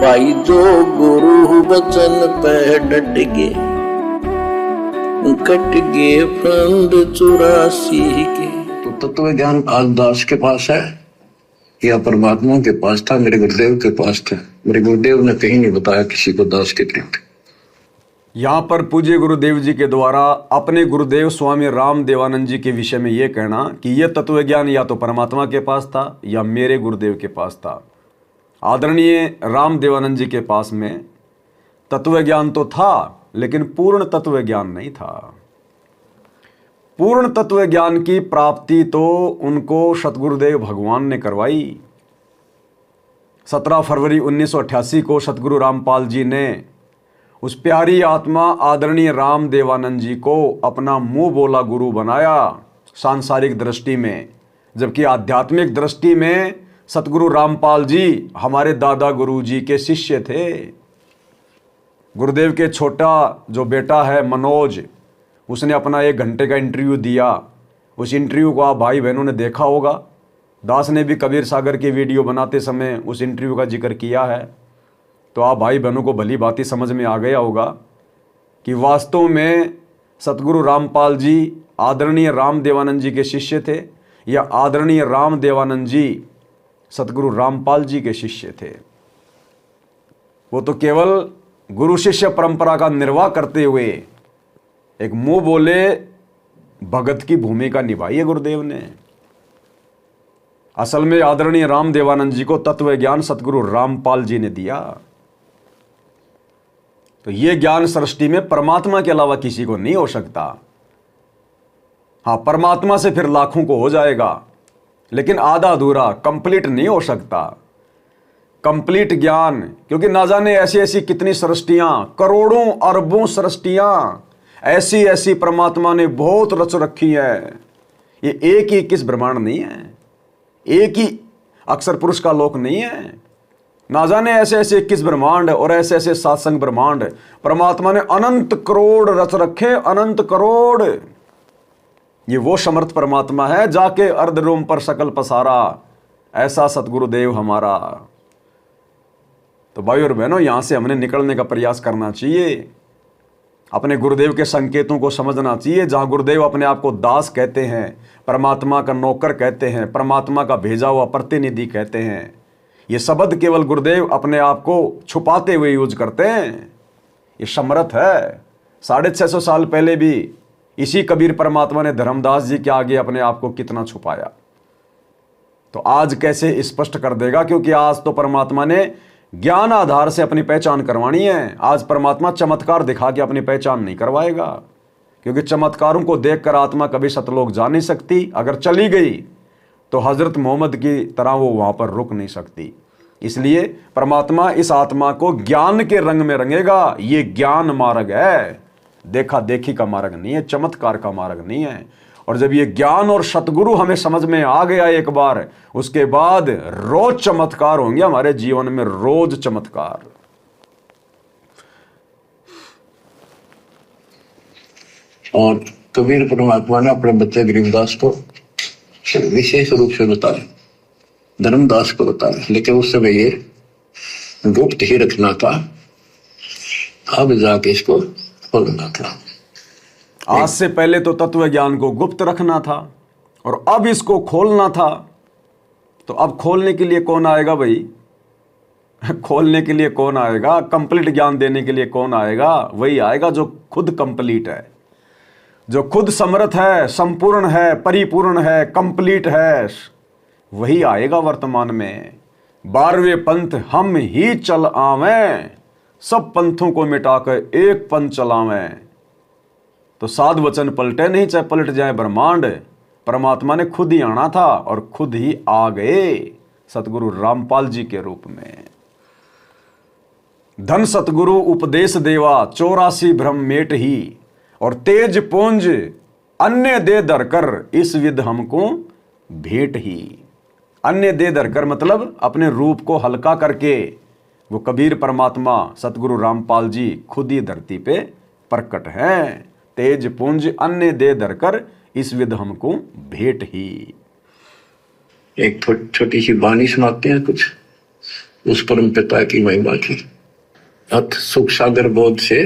भाई जो गुरु वचन पे डट गए, कट गए फंद 84 के। तो तत्व ज्ञान आज दास के पास है या परमात्मा के पास था? मेरे गुरुदेव के पास था। मेरे गुरुदेव ने कहीं नहीं बताया किसी को दास के कृत। यहाँ पर पूज्य गुरुदेव जी के द्वारा अपने गुरुदेव स्वामी राम देवानंद जी के विषय में ये कहना कि यह तत्व ज्ञान या तो परमात्मा के पास था या मेरे गुरुदेव के पास था। आदरणीय राम देवानंद जी के पास में तत्व ज्ञान तो था, लेकिन पूर्ण तत्व ज्ञान नहीं था। पूर्ण तत्व ज्ञान की प्राप्ति तो उनको सतगुरुदेव भगवान ने करवाई। 17 फरवरी 1988 को सतगुरु रामपाल जी ने उस प्यारी आत्मा आदरणीय राम देवानंद जी को अपना मुंह बोला गुरु बनाया सांसारिक दृष्टि में, जबकि आध्यात्मिक दृष्टि में सतगुरु रामपाल जी हमारे दादा गुरु जी के शिष्य थे। गुरुदेव के छोटा जो बेटा है मनोज, उसने अपना 1 घंटे का इंटरव्यू दिया। उस इंटरव्यू को आप भाई बहनों ने देखा होगा। दास ने भी कबीर सागर की वीडियो बनाते समय उस इंटरव्यू का जिक्र किया है, तो आप भाई बहनों को भली भांति समझ में आ गया होगा कि वास्तव में सतगुरु रामपाल जी आदरणीय राम देवानंद जी के शिष्य थे या आदरणीय राम देवानंद जी सतगुरु रामपाल जी के शिष्य थे। वो तो केवल गुरु शिष्य परंपरा का निर्वाह करते हुए एक मुंह बोले भगत की भूमिका निभाई है गुरुदेव ने। असल में आदरणीय राम देवानंद जी को तत्व ज्ञान सतगुरु रामपाल जी ने दिया। तो ये ज्ञान सृष्टि में परमात्मा के अलावा किसी को नहीं हो सकता। हाँ, परमात्मा से फिर लाखों को हो जाएगा, लेकिन आधा अधूरा कंप्लीट नहीं हो सकता। कंप्लीट ज्ञान, क्योंकि ना जाने ऐसी ऐसी कितनी सृष्टियां, करोड़ों अरबों सृष्टियां ऐसी ऐसी परमात्मा ने बहुत रच रखी है। ये एक ही 21 ब्रह्मांड नहीं है, एक ही अक्षर पुरुष का लोक नहीं है। ना जाने ऐसे ऐसे 21 ब्रह्मांड और ऐसे ऐसे सातसंग ब्रह्मांड परमात्मा ने अनंत करोड़ रच रखे, अनंत करोड़। ये वो समर्थ परमात्मा है जाके अर्ध रोम पर सकल पसारा, ऐसा सतगुरुदेव हमारा। तो भाई और बहनों, यहां से हमने निकलने का प्रयास करना चाहिए। अपने गुरुदेव के संकेतों को समझना चाहिए। जहां गुरुदेव अपने आप को दास कहते हैं, परमात्मा का नौकर कहते हैं, परमात्मा का भेजा हुआ प्रतिनिधि कहते हैं, ये शब्द केवल गुरुदेव अपने आप को छुपाते हुए यूज करते हैं। ये समर्थ है। 650 साल पहले भी इसी कबीर परमात्मा ने धर्मदास जी के आगे अपने आप को कितना छुपाया, तो आज कैसे स्पष्ट कर देगा? क्योंकि आज तो परमात्मा ने ज्ञान आधार से अपनी पहचान करवानी है। आज परमात्मा चमत्कार दिखा के अपनी पहचान नहीं करवाएगा, क्योंकि चमत्कारों को देखकर आत्मा कभी सतलोक जा नहीं सकती। अगर चली गई तो हजरत मोहम्मद की तरह वो वहां पर रुक नहीं सकती। इसलिए परमात्मा इस आत्मा को ज्ञान के रंग में रंगेगा। ये ज्ञान मार्ग है, देखा देखी का मार्ग नहीं है, चमत्कार का मार्ग नहीं है। और जब ये ज्ञान और सतगुरु हमें समझ में आ गया एक बार, उसके बाद रोज चमत्कार होंगे हमारे जीवन में, रोज चमत्कार। और कबीर परमात्मा ने अपने बच्चे गरीबदास को विशेष रूप से बताया, धर्मदास को बताया, लेकिन उस समय ये गुप्त ही रखना था। अब जाके इसको खोलना था। आज से पहले तो तत्व ज्ञान को गुप्त रखना था और अब इसको खोलना था। तो अब खोलने के लिए कौन आएगा भाई? खोलने के लिए कौन आएगा? कंप्लीट ज्ञान देने के लिए कौन आएगा? वही आएगा जो खुद कंप्लीट है, जो खुद समर्थ है, संपूर्ण है, परिपूर्ण है, कंप्लीट है। वही आएगा वर्तमान में। 12वें पंथ हम ही चल आवें, सब पंथों को मिटाकर एक पंथ चलावें। तो साध वचन पलटे नहीं, चाहे पलट जाए ब्रह्मांड। परमात्मा ने खुद ही आना था और खुद ही आ गए सतगुरु रामपाल जी के रूप में। धन सतगुरु उपदेश देवा, 84 भ्रम मेट ही, और तेज पुंज अन्य दे धरकर, इस विध हमको भेंट ही। अन्य दे धरकर मतलब अपने रूप को हल्का करके वो कबीर परमात्मा सतगुरु रामपाल जी खुद ही धरती पे प्रकट हैं। तेज पुंज अन्य दे धरकर, इस विध हमको भेंट ही। एक छोटी सी वाणी सुनाते हैं कुछ। उस परम पिता की महिमा की। अथ सुख सागर बोध से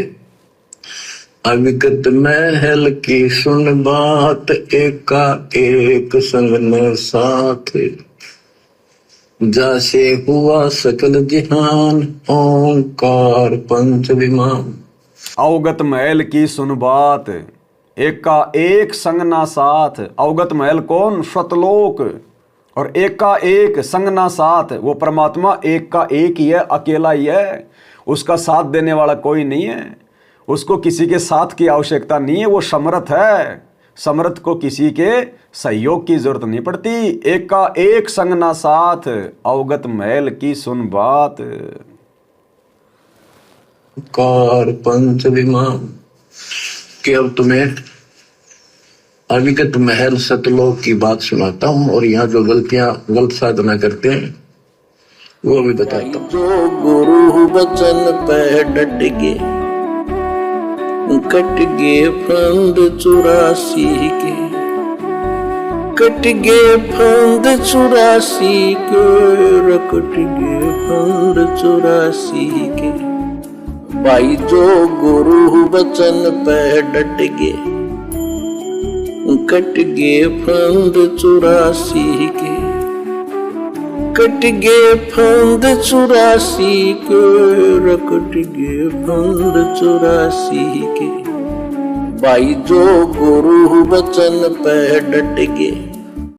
अविगत महल की सुन बात, एका एक संग न साथ, जैसे हुआ सकल जहान, ओंकार पंच विमान। अवगत महल की सुन बात, एका एक संग ना साथ। अवगत महल कौन? सतलोक। और एका एक संग ना साथ, वो परमात्मा एक का एक ही है, अकेला ही है। उसका साथ देने वाला कोई नहीं है, उसको किसी के साथ की आवश्यकता नहीं है। वो समर्थ है, समर्थ को किसी के सहयोग की जरूरत नहीं पड़ती। एक का एक संग ना साथ, अवगत महल की सुन बात। कार पंच विमान कि अब तुम्हें अविगत महल सतलोक की बात सुनाता हूं, और यहाँ जो गलत साधना करते हैं वो भी बताता हूँ। जो गुरु बचन पे डट गे, कट गे फंद 84 के, कट गे फंद 84 के, रकट गे फंद 84 के। भाई जो गुरु बचन पे डट गे, कट गे फंद 84 के, कट गे फंद 84 के, रकट गे फंद 84 के। भाई जो गुरु बचन पे डट गे,